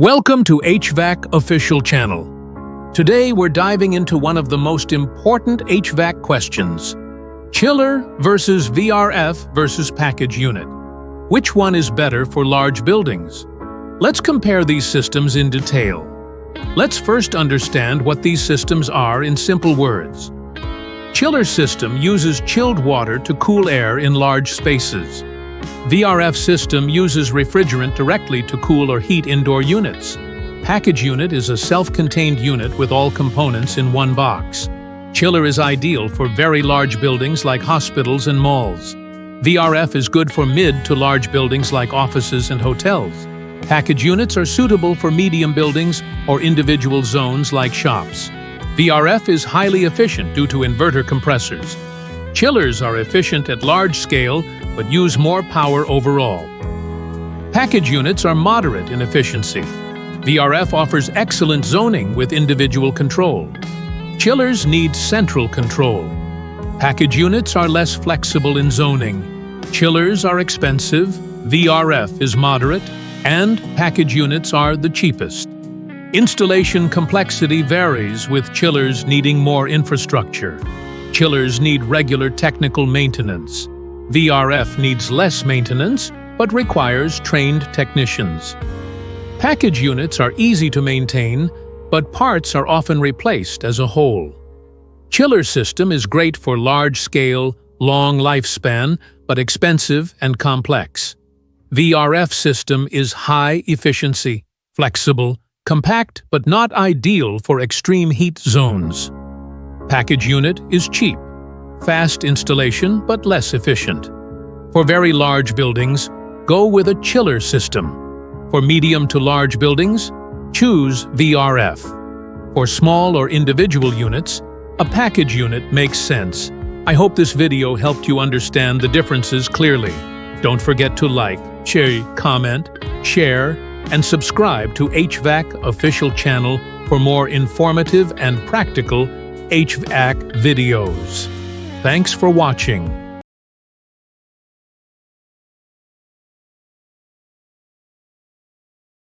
Welcome to HVAC Official Channel. Today we're diving into one of the most important HVAC questions. Chiller versus VRF versus package unit. Which one is better for large buildings? Let's compare these systems in detail. Let's first understand what these systems are in simple words. Chiller system uses chilled water to cool air in large spaces. VRF system uses refrigerant directly to cool or heat indoor units. Package unit is a self-contained unit with all components in one box. Chiller is ideal for very large buildings like hospitals and malls. VRF is good for mid to large buildings like offices and hotels. Package units are suitable for medium buildings or individual zones like shops. VRF is highly efficient due to inverter compressors. Chillers are efficient at large scale but use more power overall. Package units are moderate in efficiency. VRF offers excellent zoning with individual control. Chillers need central control. Package units are less flexible in zoning. Chillers are expensive, VRF is moderate, and package units are the cheapest. Installation complexity varies, with chillers needing more infrastructure. Chillers need regular technical maintenance. VRF needs less maintenance, but requires trained technicians. Package units are easy to maintain, but parts are often replaced as a whole. Chiller system is great for large-scale, long lifespan, but expensive and complex. VRF system is high efficiency, flexible, compact, but not ideal for extreme heat zones. Package unit is cheap, fast installation but less efficient. For very large buildings, go with a chiller system. For medium to large buildings, choose VRF. For small or individual units, a package unit makes sense. I hope this video helped you understand the differences clearly. Don't forget to like, comment, share, and subscribe to HVAC Official Channel for more informative and practical HVAC videos. Thanks for watching.